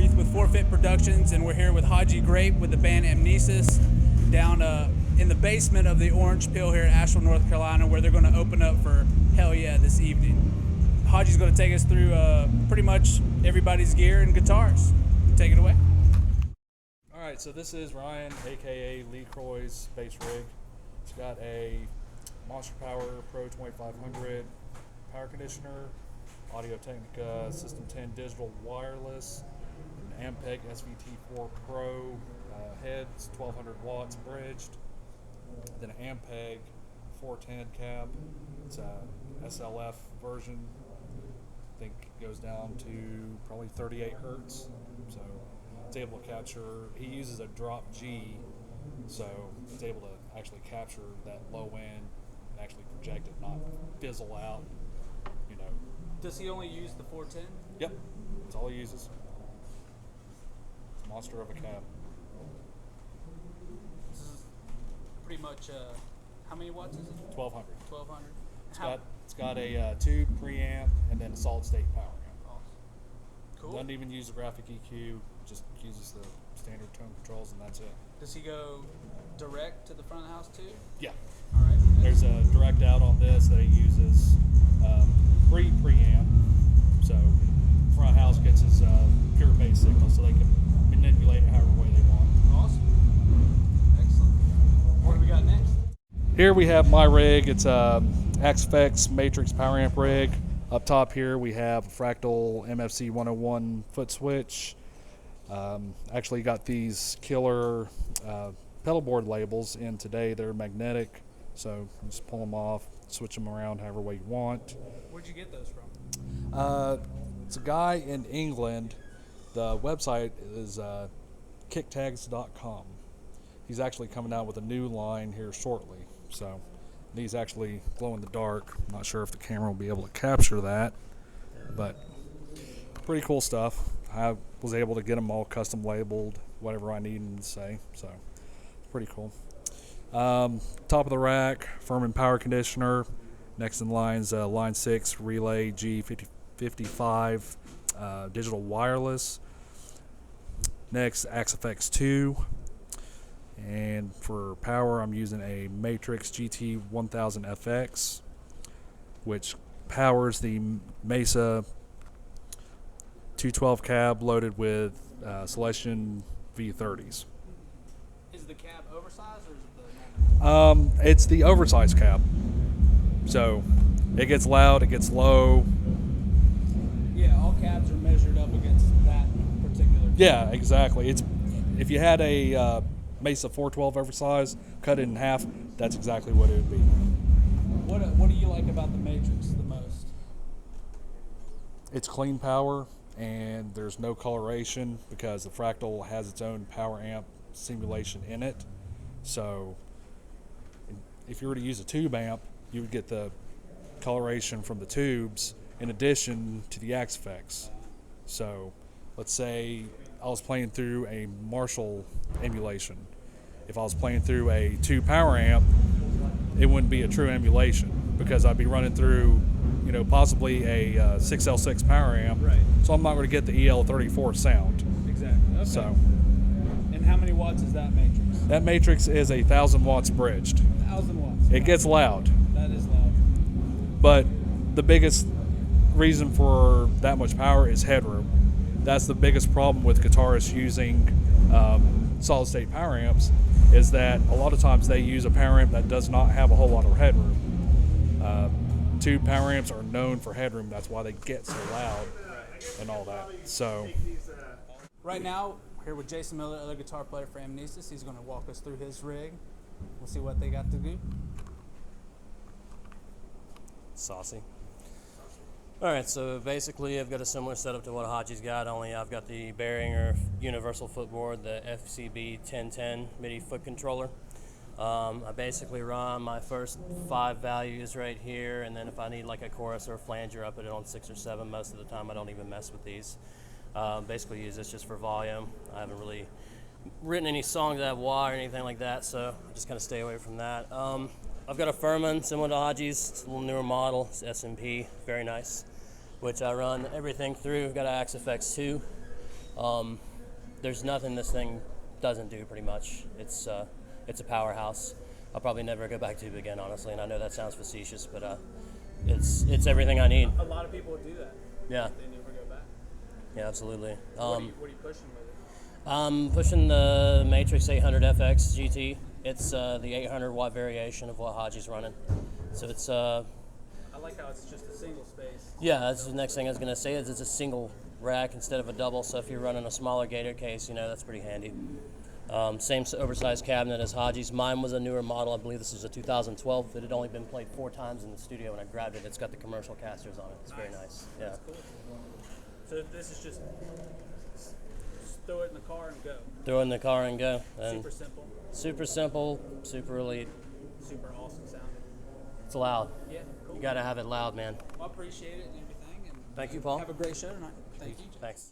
Reith with Forfeit Productions, and we're here with Hajji Grape with the band Amnesis down in the basement of the Orange Pill here in Asheville, North Carolina, where they're going to open up for Hell Yeah this evening. Hajji's going to take us through pretty much everybody's gear and guitars. Take it away. All right, so this is Ryan, aka Lee Croy's bass rig. It's got a Monster Power Pro 2500 power conditioner, Audio Technica System 10 digital wireless, an Ampeg SVT4 Pro heads, 1200 watts bridged, then an Ampeg 410 cab. It's a SLF version. I think it goes down to probably 38 hertz. So it's able to capture. He uses a drop G, so it's able to actually capture that low end and actually project it, not fizzle out. You know. Does he only use the 410? Yep, that's all he uses. It's a monster of a cab. This is pretty much, how many watts is it? 1200. 1200. It's got a tube preamp and then a solid state power amp. Awesome. Cool. Doesn't even use a graphic EQ, just uses the standard tone controls and that's it. Does he go direct to the front of the house too? Yeah. All right. There's a direct out on this that he uses preamp, so front house gets his pure bass signal, so they can manipulate it however way they want. Awesome. Excellent. What do we got next? Here we have my rig. It's a XFX Matrix power amp rig. Up top here we have a Fractal MFC 101 foot switch. Actually got these killer pedal board labels in today. They're magnetic, so just pull them off, switch them around however way you want. Where'd you get those from? It's a guy in England. The website is kicktags.com. He's actually coming out with a new line here shortly. So these actually glow in the dark. I'm not sure if the camera will be able to capture that, but pretty cool stuff. I was able to get them all custom labeled, whatever I need them to say. So pretty cool. Top of the rack, Furman power conditioner. Next in line's line 6 relay G55 digital wireless. Next, XFX 2. And for power, I'm using a Matrix GT 1000 FX, which powers the Mesa 212 cab loaded with Celestion V30s. Is the cab oversized or is it It's the oversized cab. So it gets loud, it gets low. Yeah, all cabs are measured up against that particular cab. Yeah, exactly. It's if you had a Mesa 412 oversized, cut it in half, that's exactly what it would be. What do you like about the Matrix the most? It's clean power and there's no coloration because the Fractal has its own power amp simulation in it. So if you were to use a tube amp, you would get the coloration from the tubes in addition to the XFX. So let's say I was playing through a Marshall emulation. If I was playing through a tube power amp, it wouldn't be a true emulation because I'd be running through, you know, possibly a 6L6 power amp. Right. So I'm not going to get the EL34 sound. Exactly. Okay. So. And how many watts is that Matrix? That Matrix is 1,000 watts bridged. 1,000 watts. It gets loud. That is loud. But the biggest reason for that much power is headroom. That's the biggest problem with guitarists using solid state power amps, is that a lot of times they use a power amp that does not have a whole lot of headroom. Tube power amps are known for headroom. That's why they get so loud and all that. So right now, we're here with Jason Miller, other guitar player for Amnesis. He's going to walk us through his rig. We'll see what they got to do. Saucy. Alright, so basically I've got a similar setup to what Hajji's got, only I've got the Behringer universal footboard, the FCB 1010 MIDI foot controller. I basically run my first 5 values right here, and then if I need like a chorus or a flanger, I put it on 6 or 7. Most of the time I don't even mess with these. Basically use this just for volume. I haven't really written any songs that have wah or anything like that, so I just kind of stay away from that. I've got a Furman similar to Hajji's. It's a little newer model. It's SMP, very nice, which I run everything through. I've got an XFX 2, There's nothing this thing doesn't do, pretty much. It's a powerhouse. I'll probably never go back tube again, honestly, and I know that sounds facetious, but it's everything I need. A lot of people would do that. Yeah. They never go back. Yeah, absolutely. What are you pushing with it? I'm pushing the Matrix 800 FX GT. It's the 800 watt variation of what Hajji's running. So it's I like how it's just a single space. yeah, that's the next thing I was gonna say is it's a single rack instead of a double. So if you're running a smaller gator case, that's pretty handy. Same oversized cabinet as Hajji's. Mine was a newer model. I believe this is a 2012. It had only been played 4 times in the studio when I grabbed it. It's got the commercial casters on it. It's very nice. Yeah. That's cool. So this is just throw it in the car and go. Throw it in the car and go. And Super simple. super simple, super elite. Super awesome sounding. It's loud. Yeah, cool. You gotta have it loud, man. Well, I appreciate it and everything. And Thank you, Paul. have a great show tonight. Thank you. Thanks.